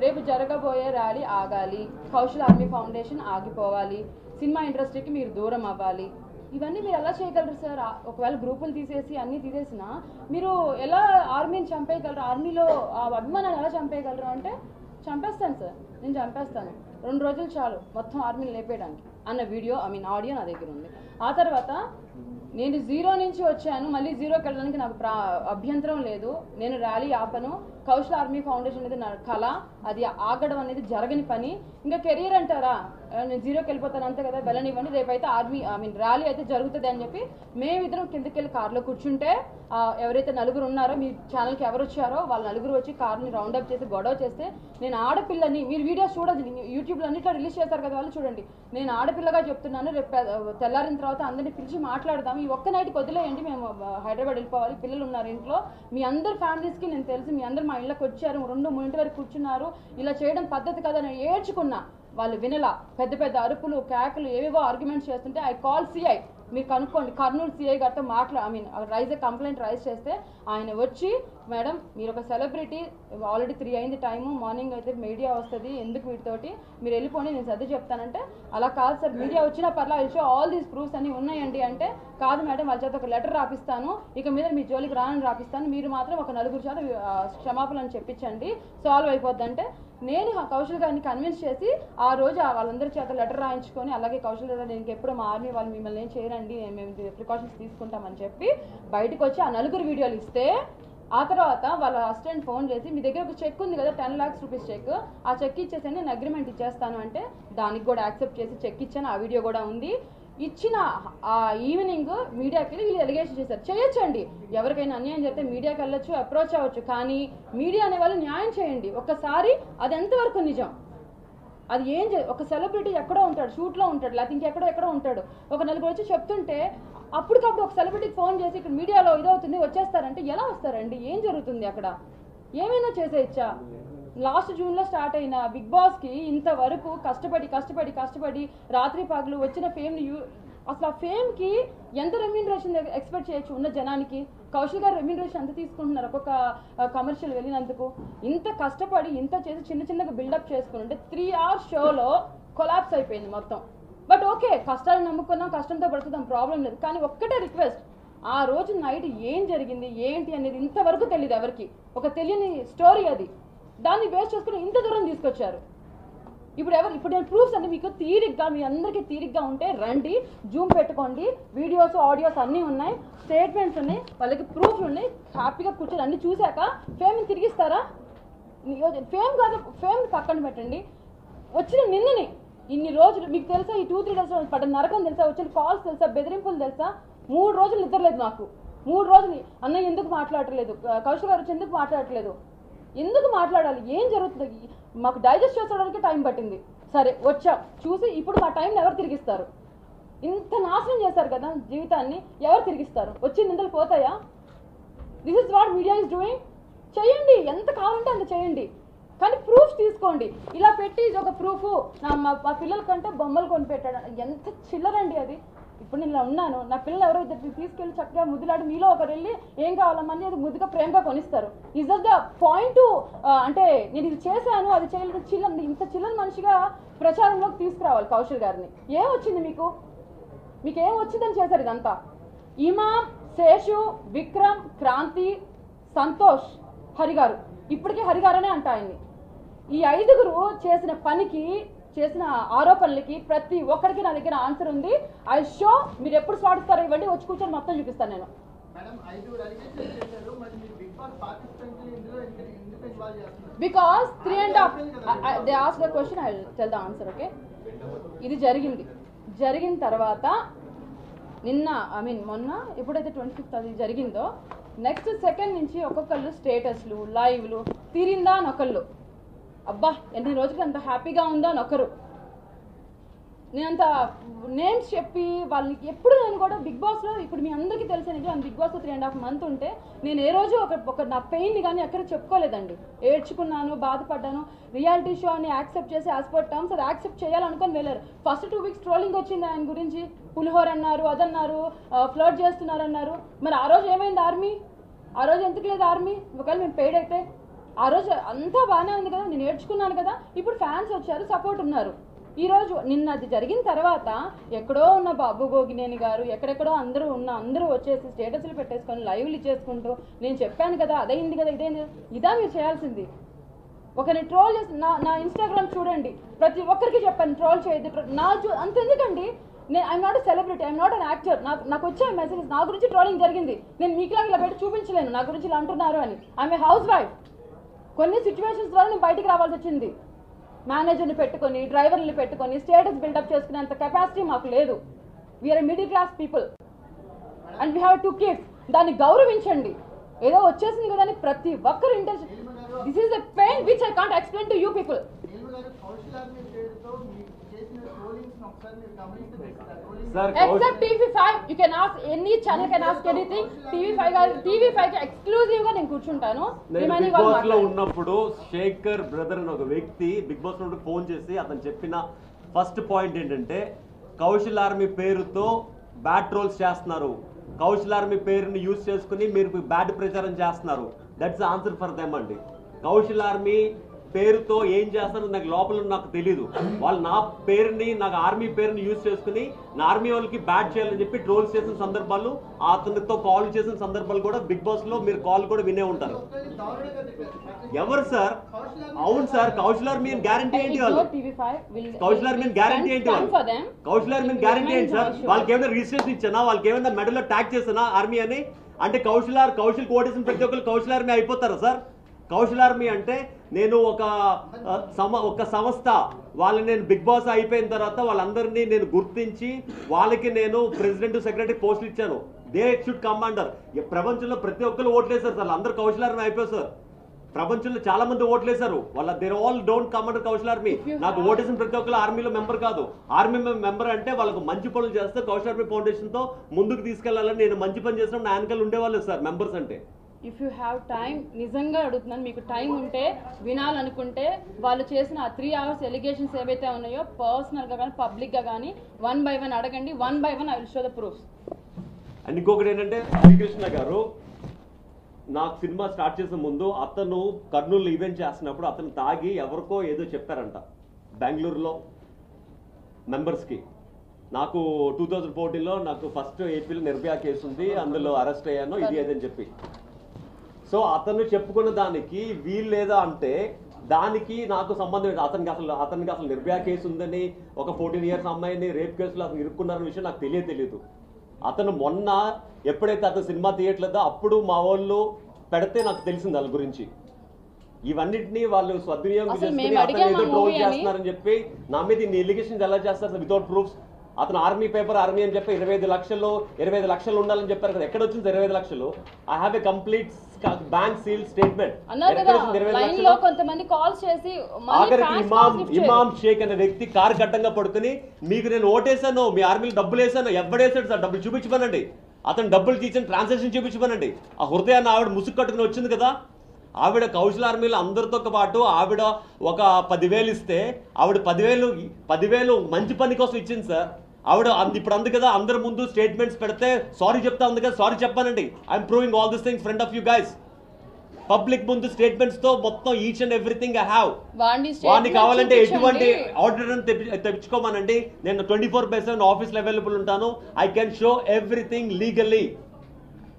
రేపు జరగబోయే ర్యాలీ ఆగాలి, కౌశల్ ఆర్మీ ఫౌండేషన్ ఆగిపోవాలి, సినిమా ఇండస్ట్రీకి మీరు దూరం అవ్వాలి. ఇవన్నీ మీరు ఎలా చేయగలరు సార్? ఒకవేళ గ్రూపులు తీసేసి అన్నీ తీసేసినా మీరు ఎలా ఆర్మీని చంపేయగలరు? ఆర్మీలో ఆ అభిమానాన్ని ఎలా చంపేయగలరు అంటే, చంపేస్తాను సార్, నేను చంపేస్తాను, 2 రోజులు చాలు మొత్తం ఆర్మీని లేపేయడానికి అన్న వీడియో ఆడియో నా దగ్గర ఉంది. ఆ తర్వాత నేను 0 నుంచి వచ్చాను, మళ్ళీ 0కి వెళ్ళడానికి నాకు అభ్యంతరం లేదు, నేను ర్యాలీ ఆపను, కౌశల్ ఆర్మీ ఫౌండేషన్ అనేది నా కళ, అది ఆగడం అనేది జరగని పని. ఇంకా కెరీర్ అంటారా, నేను 0కి వెళ్ళిపోతాను అంతే కదా, వెళ్ళనివ్వండి, రేపైతే ర్యాలీ అయితే జరుగుతుంది అని చెప్పి మేమిద్దరం కిందకి వెళ్ళి కార్లో కూర్చుంటే, ఎవరైతే నలుగురు ఉన్నారో మీ ఛానల్కి ఎవరు వచ్చారో వాళ్ళ నలుగురు వచ్చి కార్ని రౌండప్ చేసి గొడవ చేస్తే, నేను ఆడపిల్లని, మీరు వీడియోస్ చూడండి, యూట్యూబ్లో అన్నిట్లో రిలీజ్ చేస్తారు కదా వాళ్ళు, చూడండి, నేను ఆడపిల్లగా చెప్తున్నాను, రేపు తెల్లారిన తర్వాత అందరినీ పిలిచి మాట్లాడదాం, ఈ ఒక్క నైట్కి వదిలేయండి, మేము హైదరాబాద్ వెళ్ళిపోవాలి, పిల్లలు ఉన్నారు ఇంట్లో, మీ అందరు ఫ్యామిలీస్కి నేను తెలుసు, మీ అందరు మా ఇళ్ళకి వచ్చారు, 2-3 వరకు కూర్చున్నారు, ఇలా చేయడం పద్ధతి కదా, నేను ఏడ్చుకున్నా. వాళ్ళు వినలా, పెద్ద పెద్ద అరుపులు కేకలు ఏవేవో ఆర్గ్యుమెంట్స్ చేస్తుంటే, ఐ కాల్ సిఐ, మీరు కనుక్కోండి, కర్నూలు సిఐ గారితో రైజ్ కంప్లైంట్ రైజ్ చేస్తే ఆయన వచ్చి, మేడం మీరు ఒక సెలబ్రిటీ, ఆల్రెడీ 3 అయింది టైము, మార్నింగ్ అయితే మీడియా వస్తుంది, ఎందుకు వీటితోటి మీరు వెళ్ళిపోండి, నేను సర్ది చెప్తానంటే, అలా కాదు సార్, మీడియా వచ్చినా పర్లా, I show all these proofs అన్నీ ఉన్నాయండి అంటే, కాదు మేడం వాళ్ళ చేత ఒక లెటర్ రాపిస్తాను, ఇక మీద మీ జోలికి రానని రాపిస్తాను, మీరు మాత్రం ఒక 9 చేత క్షమాపణలు చెప్పించండి, సాల్వ్ అయిపోద్దంటే, నేను కౌశల్ గారిని కన్విన్స్ చేసి ఆ రోజు వాళ్ళందరి చేత లెటర్ రాయించుకొని, అలాగే కౌశల్ గారు నేను ఎప్పుడు మా ఆర్మీ వాళ్ళు మిమ్మల్ని ఏం చేయరండి, మేము ప్రికాషన్స్ తీసుకుంటామని చెప్పి బయటకు వచ్చి ఆ 9 వీడియోలు ఇస్తే, ఆ తర్వాత వాళ్ళ అసిస్టెంట్ ఫోన్ చేసి మీ దగ్గర ఒక చెక్ ఉంది కదా 10 lakhs రూపీస్ చెక్, ఆ చెక్ ఇచ్చేసి నేను అగ్రిమెంట్ ఇచ్చేస్తాను అంటే దానికి కూడా యాక్సెప్ట్ చేసి చెక్ ఇచ్చాను, ఆ వీడియో కూడా ఉంది. ఇచ్చిన ఆ ఈవినింగ్ మీడియాకి వీళ్ళు ఎలిగేషన్ చేశారు. చేయొచ్చండి, ఎవరికైనా అన్యాయం జరిగితే మీడియాకి వెళ్ళొచ్చు, అప్రోచ్ అవ్వచ్చు, కానీ మీడియా అనే వాళ్ళు న్యాయం చేయండి. ఒక్కసారి అది ఎంతవరకు నిజం, అది ఏం ఒక సెలబ్రిటీ ఎక్కడో ఉంటాడు, షూట్లో ఉంటాడు, లేకపోతే ఇంకెక్కడో ఉంటాడు, ఒక నలుగురు వచ్చి చెప్తుంటే అప్పటికప్పుడు ఒక సెలబ్రిటీకి ఫోన్ చేసి ఇక్కడ మీడియాలో ఇదవుతుంది వచ్చేస్తారంటే ఎలా వస్తారండి? ఏం జరుగుతుంది అక్కడ? ఏమైనా చేసేయచ్చా? లాస్ట్ జూన్లో స్టార్ట్ అయిన బిగ్ బాస్కి ఇంతవరకు కష్టపడి రాత్రి పగలు వచ్చిన ఫేమ్ని అసలు ఆ ఫేమ్కి ఎంత రెమ్యూనరేషన్ ఎక్స్పెక్ట్ చేయొచ్చు ఉన్న జనానికి? కౌశల్ గారు రెమ్యూనరేషన్ ఎంత తీసుకుంటున్నారు ఒక్కొక్క కమర్షియల్ వెళ్ళినందుకు? ఇంత కష్టపడి ఇంత చేసి చిన్నగా బిల్డప్ చేసుకుంటే 3 hours షోలో కొలాప్స్ అయిపోయింది మొత్తం. బట్ ఓకే, కష్టాలు నమ్ముకున్నాం, కష్టంతో పడుతుందాం, ప్రాబ్లం లేదు. కానీ ఒక్కటే రిక్వెస్ట్, ఆ రోజు నైట్ ఏం జరిగింది ఏంటి అనేది ఇంతవరకు తెలియదు ఎవరికి, ఒక తెలియని స్టోరీ అది. దాన్ని బేస్ చేసుకుని ఇంత దూరం తీసుకొచ్చారు. ఇప్పుడు నేను ప్రూఫ్స్ అంటే మీకు తీరిగ్గా, మీ అందరికీ తీరిగ్గా ఉంటే రండి, జూమ్ పెట్టుకోండి, వీడియోస్ ఆడియోస్ అన్నీ ఉన్నాయి, స్టేట్మెంట్స్ ఉన్నాయి, వాళ్ళకి ప్రూఫ్లు ఉన్నాయి, హ్యాపీగా కూర్చొని అన్ని చూశాక ఫేమ్ని తిరిగిస్తారా? ఫేమ్ కాదు, ఫేమ్ పక్కన పెట్టండి. వచ్చిన నిన్నని ఇన్ని రోజులు మీకు తెలుసా, ఈ 2-3 days పడ్డ నరకం తెలుసా, వచ్చిన కాల్స్ తెలుసా, బెదిరింపులు తెలుసా? 3 రోజులు నిద్రలేదు నాకు. 3 రోజులు అన్నయ్య ఎందుకు మాట్లాడట్లేదు, కౌశల్ గారు వచ్చి ఎందుకు మాట్లాడట్లేదు, ఎందుకు మాట్లాడాలి, ఏం జరుగుతుంది, మాకు డైజెస్ట్ చేసుకోవడానికి టైం పట్టింది. సరే వచ్చాం చూసి, ఇప్పుడు మా టైంని ఎవరు తిరిగిస్తారు? ఇంత నాశనం చేశారు కదా జీవితాన్ని, ఎవరు తిరిగిస్తారు? వచ్చి నిందలు పోతాయా? This is what media is doing. చేయండి, ఎంత కావాలంటే అంత చేయండి, కానీ ప్రూఫ్స్ తీసుకోండి. ఇలా పెట్టి ఇది ఒక ప్రూఫ్, మా పిల్లల కంటే బొమ్మలు కొనిపెట్టాడు, ఎంత చిల్లరండి అది. ఇప్పుడు నేను ఇలా ఉన్నాను, నా పిల్లలు ఎవరో ఇద్దరు తీసుకెళ్ళి చక్కగా ముద్దులాడి మీలో ఒకరు వెళ్ళి ఏం కావాలమ్మని అది ముద్దుగా ప్రేమగా కొనిస్తారు. Is that the point? అంటే నేను ఇది చేశాను అది చేయలేదు, చిల్లండి, ఇంత చిల్లర మనిషిగా ప్రచారంలోకి తీసుకురావాలి కౌశల్ గారిని. ఏం వచ్చింది మీకు ఏం వచ్చిందని చేశారు ఇదంతా? ఇమాం, శేషు, విక్రమ్, క్రాంతి, సంతోష్, హరిగారు, ఇప్పటికీ హరిగారనే అంట ఆయన్ని. ఈ 5గురు చేసిన పనికి, చేసిన ఆరోపణలకి ప్రతి ఒక్కరికి నా దగ్గర ఆన్సర్ ఉంది. ఐ షో, మీరు ఎప్పుడు స్వాడిస్తారో ఇవ్వండి, వచ్చి కూర్చొని మొత్తం చూపిస్తాను నేను. Because 3.5 they asked the question, I will tell the answer. Okay, ఇది జరిగిన తర్వాత మొన్న ఎప్పుడైతే 25th అది జరిగిందో, నెక్స్ట్ సెకండ్ నుంచి ఒక్కొక్కళ్ళు స్టేటస్లు, లైవ్లు, తీరిందా అని ఒకళ్ళు, అబ్బా ఎన్ని రోజులు అంత హ్యాపీగా ఉందా అని ఒకరు. నేనంత నేమ్స్ చెప్పి వాళ్ళకి ఎప్పుడు నేను కూడా బిగ్ బాస్లో, ఇప్పుడు మీ అందరికీ తెలిసిన బిగ్ బాస్లో 3.5 months ఉంటే నేను ఏ రోజు ఒక నా పెయిన్ని కానీ ఎక్కడ చెప్పుకోలేదండి. ఏడ్చుకున్నాను, బాధపడ్డాను. రియాలిటీ షో అని యాక్సెప్ట్ చేసి యాజ్ పర్ టర్మ్స్ అది యాక్సెప్ట్ చేయాలనుకొని వెళ్ళారు. ఫస్ట్ 2 weeks ట్రోలింగ్ వచ్చింది ఆయన గురించి, పులిహోర అన్నారు, అదన్నారు, ఫ్లర్ట్ చేస్తున్నారు అన్నారు. మరి ఆ రోజు ఏమైంది ఆర్మీ? ఆ రోజు ఎందుకు లేదు ఆర్మీ? ఒకవేళ మేము పెయిడ్ అయితే ఆ రోజు అంతా బాగానే ఉంది కదా, నేను ఏడ్చుకున్నాను కదా. ఇప్పుడు ఫ్యాన్స్ వచ్చారు, సపోర్ట్ ఉన్నారు. ఈరోజు నిన్న అది జరిగిన తర్వాత ఎక్కడో ఉన్న బాబు గోగినేని గారు, ఎక్కడెక్కడో అందరూ వచ్చేసి స్టేటస్లు పెట్టేసుకొని లైవ్లు ఇచ్చేసుకుంటూ నేను చెప్పాను కదా, అదైంది కదా, ఇదేంది, ఇదా మీరు చేయాల్సింది? ఒకరిని ట్రోల్ చేసి నా ఇన్స్టాగ్రామ్ చూడండి, ప్రతి ఒక్కరికి చెప్పాను ట్రోల్ చేయొద్దు. అంతెందుకండి, I'm not a celebrity, I'm not an actor. నాకు వచ్చే మెసేజెస్, నా గురించి ట్రోలింగ్ జరిగింది, నేను మీకులాగా ఇలా పెట్టి చూపించలేను నా గురించి ఇలా అంటున్నారు అని. I'm a house wife. కొన్ని సిచ్యువేషన్స్ ద్వారా నేను బయటికి రావాల్సి వచ్చింది. మేనేజర్ని పెట్టుకొని, డ్రైవర్ని పెట్టుకొని స్టేటస్ బిల్డప్ చేసుకునేంత కెపాసిటీ మాకు లేదు. We are middle class people and we have 2 kids. దాన్ని గౌరవించండి. ఏదో వచ్చేసింది కదా అని ప్రతి ఒక్కరు intention, this is the pain which I can't explain to you people. Except TV5, you can ask any channel, can ask anything. TV5 కి exclusive గా నేను కూర్చుంటాను. బిగ్ బాస్ లో ఉన్నప్పుడు శేఖర్ బ్రదర్ అనే ఒక వ్యక్తి బిగ్ బాస్ లో ఫోన్ చేసి అతను చెప్పిన ఫస్ట్ పాయింట్ ఏంటంటే, కౌశల్ ఆర్మీ పేరుతో బ్యాడ్ ట్రోల్స్ చేస్తున్నారు, కౌశల్ ఆర్మీ పేరుని యూజ్ చేసుకుని మీరు బ్యాడ్ ప్రచారం చేస్తున్నారు. దట్స్ ఆన్సర్ ఫర్ దెమ్ అండి. కౌశల్ ఆర్మీ పేరుతో ఏం చేస్తారో నాకు లోపల నాకు తెలియదు. వాళ్ళు నా పేరుని, నాకు ఆర్మీ పేరుని యూజ్ చేసుకుని నా ఆర్మీ వాళ్ళకి బ్యాడ్ చేయాలని చెప్పి ట్రోల్స్ చేసిన సందర్భాలు, అతనితో కాల్ చేసిన సందర్భాలు కూడా బిగ్ బాస్ లో మీరు కాల్ కూడా వినే ఉంటారు. ఎవరు సార్? అవును సార్, కౌశల్ ఆర్మీ గ్యారంటీ ఏంటి? వాళ్ళు కౌశల్ ఆర్మీ గ్యారంటీ ఏంటి? కౌశల్ ఆర్మీ గ్యారంటీ ఏంటి సార్? వాళ్ళకి ఏమైనా రిజిస్ట్రేషన్ ఇచ్చానా? వాళ్ళకి ఏమైనా మెడల్లో ట్యాగ్ చేసానా ఆర్మీ అని? అంటే కౌశల్ ఓటేసిన ప్రతి ఒక్కరు కౌశల్ ఆర్మీ అయిపోతారా సార్? కౌశల్ ఆర్మీ అంటే నేను ఒక సంస్థ వాళ్ళని నేను బిగ్ బాస్ అయిపోయిన తర్వాత వాళ్ళందరినీ నేను గుర్తించి వాళ్ళకి నేను ప్రెసిడెంట్ సెక్రటరీ పోస్టులు ఇచ్చాను. They should commander. ప్రపంచంలో ప్రతి ఒక్కరు ఓట్లేశారు సార్, అందరూ కౌశల్ ఆర్మీ అయిపోయారు సార్. ప్రపంచంలో చాలా మంది ఓట్లేశారు, వాళ్ళ they're all don't commander Kaushal army. నాకు ఓటేసిన ప్రతి ఒక్కరు ఆర్మీలో మెంబర్ కాదు. ఆర్మీ మెంబర్ అంటే వాళ్ళకు మంచి పనులు చేస్తే కౌశల్ ఆర్మీ ఫౌండేషన్ తో ముందుకు తీసుకెళ్లాలని నేను మంచి పని చేసినప్పుడు నా వెనకాల ఉండేవాళ్ళు సార్ మెంబర్స్ అంటే. ఇఫ్ యూ హ్యావ్ టైం, నిజంగా అడుగుతున్నాను, మీకు టైం ఉంటే వినాలనుకుంటే వాళ్ళు చేసిన ఆ 3 hours ఎలిగేషన్స్ ఏవైతే ఉన్నాయో పర్సనల్గా కానీ పబ్లిక్గా కానీ 1 by 1 అడగండి. 1 by 1 I will show the proofs. And ఇంకొకటి ఏంటంటే హరికృష్ణ గారు నాకు సినిమా స్టార్ట్ చేసే ముందు అతను కర్నూలు ఈవెంట్ చేస్తున్నప్పుడు అతను తాగి ఎవరికో ఏదో చెప్పారంట బెంగళూరులో మెంబర్స్కి. నాకు 2014లో నాకు ఫస్ట్ ఏపీలో నిర్భయ కేసు ఉంది, అందులో అరెస్ట్ అయ్యాను, ఇది ఏదని చెప్పి. సో అతను చెప్పుకున్న దానికి వీళ్ళు లేదా అంటే దానికి నాకు సంబంధం ఏంటి? అతనికి అసలు నిర్భయ కేసు ఉందని, ఒక 14 years అమ్మాయిని రేప్ కేసులో అసలు ఇరుక్కున్నారన్న విషయం నాకు తెలియదు. అతను మొన్న ఎప్పుడైతే అతను సినిమా తీయట్లేదో అప్పుడు మా వాళ్ళు పెడితే నాకు తెలిసింది వాళ్ళ గురించి. ఇవన్నిటిని వాళ్ళు సద్వినియోగం చేసుకుని అతను ఏదో ట్రోల్ చేస్తున్నారని చెప్పి నా మీద ఇన్ని ఎలిగేషన్స్ ఎలా చేస్తారు వితౌట్ ప్రూఫ్స్? అతను ఆర్మీ అని చెప్పి 25 లక్షలు ఉండాలని చెప్పారు కదా. ఎక్కడ వచ్చింది 25 లక్షలు? I have a complete bank seal statement. Imam Shaik అనే వ్యక్తి కారు గట్టంగా పడుకుని మీకు నేను ఓటేసాను, మీ ఆర్మీలో డబ్బులు వేసాను, ఎవడేసాడు సార్ డబ్బులు చూపించమనండి, అతను డబ్బులు తీసిన ట్రాన్సాక్షన్ చూపించమనండి. ఆ హృదయాన్ని ఆవిడ ముసుగు కట్టుకుని వచ్చింది కదా. ఆవిడ కౌశల్ ఆర్మీలో అందరితో పాటు ఆవిడ ఒక 10,000 ఇస్తే ఆవిడ 10,000 మంచి పని కోసం ఇచ్చింది సార్. ఆవిడ ఇప్పుడు అంది కదా అందరి ముందు స్టేట్మెంట్స్ పెడితే సారీ చెప్తా ఉంది కదా, సారీ చెప్పానండి. I'm proving all this things front of you guys. Public ముందు స్టేట్మెంట్స్ తో మొత్తం each and everything I have. వాడిని కావాలంటే ఎటువంటి ఆర్డర్ తెప్పించుకోమనండి, నేను 24/7 ఆఫీస్లో అవైలబుల్ ఉంటాను. I can show everything legally.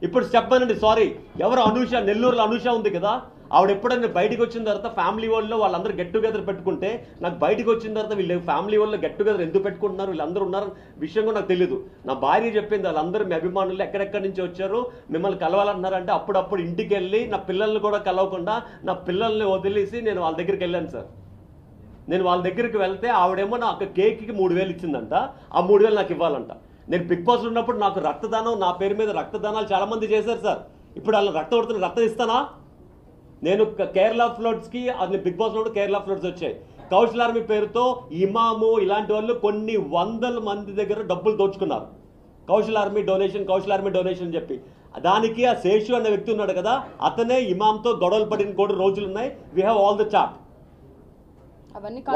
ఇప్పుడు చెప్పానండి సారీ. ఎవరు అనూష, నెల్లూరులో అనూష ఉంది కదా, ఆవిడ ఎప్పుడైనా బయటకు వచ్చిన తర్వాత ఫ్యామిలీ వాళ్ళందరూ గెట్ టుగెదర్ పెట్టుకుంటే నాకు బయటకు వచ్చిన తర్వాత వీళ్ళు ఫ్యామిలీ వాళ్ళు గెట్ టుగెదర్ ఎందుకు పెట్టుకుంటున్నారు, వీళ్ళందరూ ఉన్నారు విషయం కూడా నాకు తెలియదు. నా భార్య చెప్పింది వాళ్ళందరూ మీ అభిమానులు ఎక్కడెక్కడి నుంచి వచ్చారు మిమ్మల్ని కలవాలన్నారంటే అప్పుడప్పుడు ఇంటికి వెళ్ళి నా పిల్లల్ని కూడా కలవకుండా నా పిల్లల్ని వదిలేసి నేను వాళ్ళ దగ్గరికి వెళ్ళాను సార్. నేను వాళ్ళ దగ్గరికి వెళ్తే ఆవిడేమో నాకు కేక్కి 3,000 ఇచ్చిందంట, ఆ 3,000 నాకు ఇవ్వాలంట. నేను బిగ్ బాస్ ఉన్నప్పుడు నాకు రక్తదానం, నా పేరు మీద రక్తదానాలు చాలా మంది చేశారు సార్. ఇప్పుడు వాళ్ళ రక్తం ఇస్తానా? నేను కేరళ ఫ్లడ్స్కి అది బిగ్ బాస్ లో కేరళ ఫ్లడ్స్ వచ్చాయి. కౌశల్ ఆర్మీ పేరుతో ఇమాము ఇలాంటి వాళ్ళు కొన్ని 100 మంది దగ్గర డబ్బులు దోచుకున్నారు. కౌశల్ ఆర్మీ డొనేషన్ చెప్పి. దానికి ఆ శేషు అనే వ్యక్తి ఉన్నాడు కదా, అతనే ఇమాంతో గొడవలు పడిన కూడా రోజులు ఉన్నాయి. We have all the chat.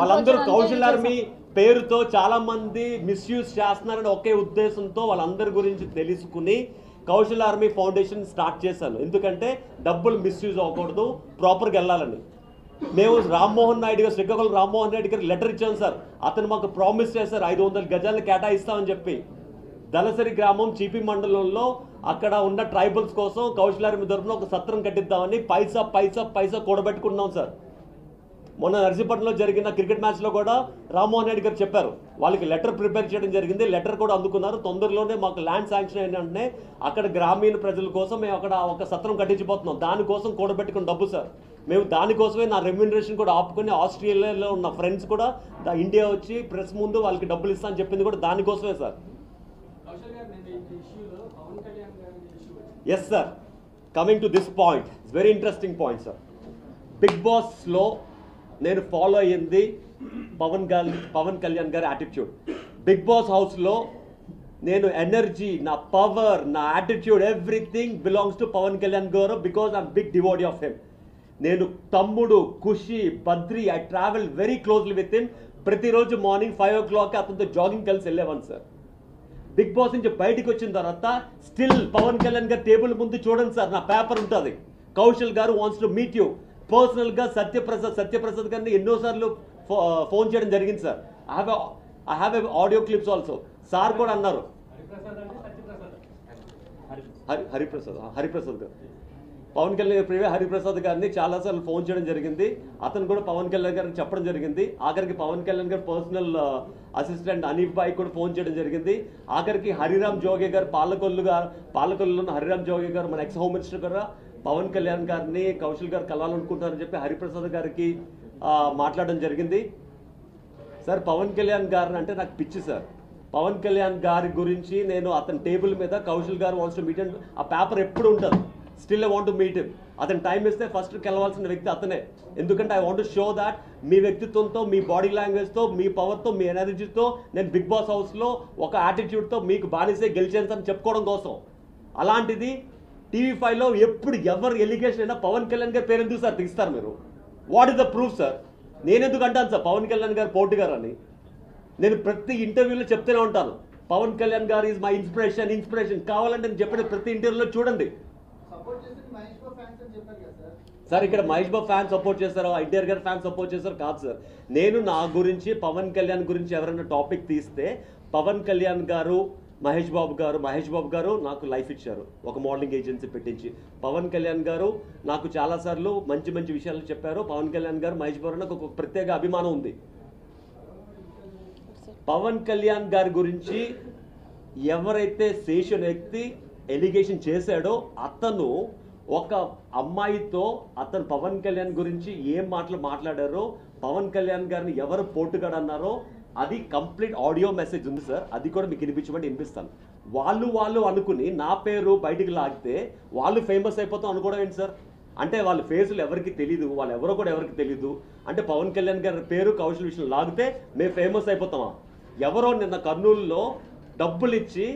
వాళ్ళందరూ కౌశల్ ఆర్మీ పేరుతో చాలా మంది మిస్యూజ్ చేస్తున్నారని ఒకే ఉద్దేశంతో వాళ్ళందరి గురించి తెలుసుకుని కౌశల్ ఆర్మీ ఫౌండేషన్ స్టార్ట్ చేశాను. ఎందుకంటే డబ్బులు మిస్యూజ్ అవ్వకూడదు, ప్రాపర్గా వెళ్ళాలని. మేము శ్రీకాకుళం రామ్మోహన్ రెడ్డి గారికి లెటర్ ఇచ్చాం సార్. అతను మాకు ప్రామిస్ చేశారు 500 గజాలను కేటాయిస్తామని చెప్పి. దళసరి గ్రామం చీపీ మండలంలో అక్కడ ఉన్న ట్రైబల్స్ కోసం కౌశల్ ఆర్మీ తరఫున ఒక సత్రం కట్టిద్దామని పైసా కూడబెట్టుకున్నాం సార్. మొన్న నర్సీపట్నంలో జరిగిన క్రికెట్ మ్యాచ్లో కూడా రామ్మోహన్ రెడ్డి గారు చెప్పారు, వాళ్ళకి లెటర్ ప్రిపేర్ చేయడం జరిగింది, లెటర్ కూడా అందుకున్నారు. తొందరలోనే మాకు ల్యాండ్ శాంక్షన్ అయిన వెంటనే అక్కడ గ్రామీణ ప్రజల కోసం మేము అక్కడ ఒక సత్రం కట్టించిపోతున్నాం. దానికోసం కూడబెట్టుకున్న డబ్బు సార్. మేము దానికోసమే నా రెమ్యూనరేషన్ కూడా ఆపుకొని ఆస్ట్రేలియాలో ఉన్న ఫ్రెండ్స్ కూడా ఇండియా వచ్చి ప్రెస్ ముందు వాళ్ళకి డబ్బులు ఇస్తా అని చెప్పింది కూడా దానికోసమే sir. Yes sir, coming to this point, it's very interesting point sir. Big బాస్లో నేను ఫాలో అయ్యింది పవన్ కళ్యాణ్ గారి యాటిట్యూడ్. బిగ్ బాస్ హౌస్లో నేను ఎనర్జీ, నా పవర్, నా attitude everything belongs to Pawan Kalyan garu because I'm big devotee of him. నేను Thammudu, Kushi, Badri, I travel very closely with him. ప్రతిరోజు మార్నింగ్ 5 o'clock అతనితో జాగింగ్ కలిసి వెళ్ళేవాను సార్. బిగ్ బాస్ నుంచి బయటకు వచ్చిన తర్వాత స్టిల్ పవన్ కళ్యాణ్ గారు టేబుల్ ముందు చూడండి సార్, నా పేపర్ ఉంటుంది, Kaushal garu wants to meet you. Personal గా సత్యప్రసాద్ గారిని ఎన్నోసార్లు ఫోన్ చేయడం జరిగింది sir. I have a audio clips also. Sir కూడా అన్నారు, హరిప్రసాద్ గారు పవన్ కళ్యాణ్ ప్రియ హరిప్రసాద్ గారిని చాలాసార్లు ఫోన్ చేయడం జరిగింది. అతను కూడా పవన్ కళ్యాణ్ గారికి చెప్పడం జరిగింది. ఆఖరికి పవన్ కళ్యాణ్ గారు పర్సనల్ అసిస్టెంట్ అనీఫ్ బాయ్ కూడా ఫోన్ చేయడం జరిగింది. ఆఖరికి హరిరామ్ జోగే గారు పాలకొల్లులో ఉన్న హరిరామ్ జోగే గారు మన ఎక్స్ హోమ్ మినిస్టర్ గారు పవన్ కళ్యాణ్ గారిని కౌశల్ గారు కలవాలనుకుంటారని చెప్పి హరిప్రసాద్ గారికి మాట్లాడడం జరిగింది. సార్ పవన్ కళ్యాణ్ గారిని అంటే నాకు పిచ్చి సార్. పవన్ కళ్యాణ్ గారి గురించి నేను అతని టేబుల్ మీద Kaushal garu wants to meet and ఆ పేపర్ ఎప్పుడు ఉంటుంది. Still I want to meet him. అతను టైం ఇస్తే ఫస్ట్ కలవాల్సిన వ్యక్తి అతనే. ఎందుకంటే I want to show that మీ వ్యక్తిత్వంతో, మీ బాడీ లాంగ్వేజ్తో, మీ పవర్తో, మీ ఎనర్జీతో నేను బిగ్ బాస్ హౌస్లో ఒక యాటిట్యూడ్తో మీకు బానిసే గెలిచేంతని చెప్పుకోవడం కోసం. అలాంటిది TV5లో ఎప్పుడు ఎవరు ఎలిగేషన్ అయినా పవన్ కళ్యాణ్ గారి పేరు ఎందుకు సార్ తీస్తారు మీరు? What is the proof sir? నేను ఎందుకు అంటాను సార్ పవన్ కళ్యాణ్ గారు పోటీ గారు అని? నేను ప్రతి ఇంటర్వ్యూలో చెప్తూనే ఉంటాను పవన్ కళ్యాణ్ గారు ఈజ్ మై ఇన్స్పిరేషన్. కావాలంటే నేను చెప్పిన ప్రతి ఇంటర్వ్యూలో చూడండి సార్. ఇక్కడ మహేష్ బాబు ఫ్యాన్స్ సపోర్ట్ చేస్తారు, ఎన్టీఆర్ గారు ఫ్యాన్స్ సపోర్ట్ చేస్తారు కాదు సార్. నేను నా గురించి పవన్ కళ్యాణ్ గురించి ఎవరైనా టాపిక్ తీస్తే పవన్ కళ్యాణ్ గారు మహేష్ బాబు గారు నాకు లైఫ్ ఇచ్చారు ఒక మోడలింగ్ ఏజెన్సీ పెట్టించి. పవన్ కళ్యాణ్ గారు నాకు చాలాసార్లు మంచి మంచి విషయాలు చెప్పారు. పవన్ కళ్యాణ్ గారు మహేష్ బాబు నాకు ఒక ప్రత్యేక అభిమానం ఉంది. పవన్ కళ్యాణ్ గారి గురించి ఎవరైతే శేషన్ వ్యక్తి ఎలిగేషన్ చేశాడో అతను ఒక అమ్మాయితో అతను పవన్ కళ్యాణ్ గురించి ఏం మాట్లాడారో, పవన్ కళ్యాణ్ గారిని ఎవరు పోటుగాడు అన్నారో అది కంప్లీట్ ఆడియో మెసేజ్ ఉంది సార్. అది కూడా మీకు వినిపిస్తాను. వాళ్ళు అనుకుని నా పేరు బయటికి లాగితే వాళ్ళు ఫేమస్ అయిపోతాం అనుకోవడం ఏంటి సార్? అంటే వాళ్ళ ఫేసులు ఎవరికి తెలీదు, వాళ్ళు ఎవరో కూడా ఎవరికి తెలీదు. అంటే పవన్ కళ్యాణ్ గారి పేరు కౌశల్ విషయంలో లాగితే మేము ఫేమస్ అయిపోతామా? ఎవరో నిన్న కర్నూలులో డబ్బులు ఇచ్చి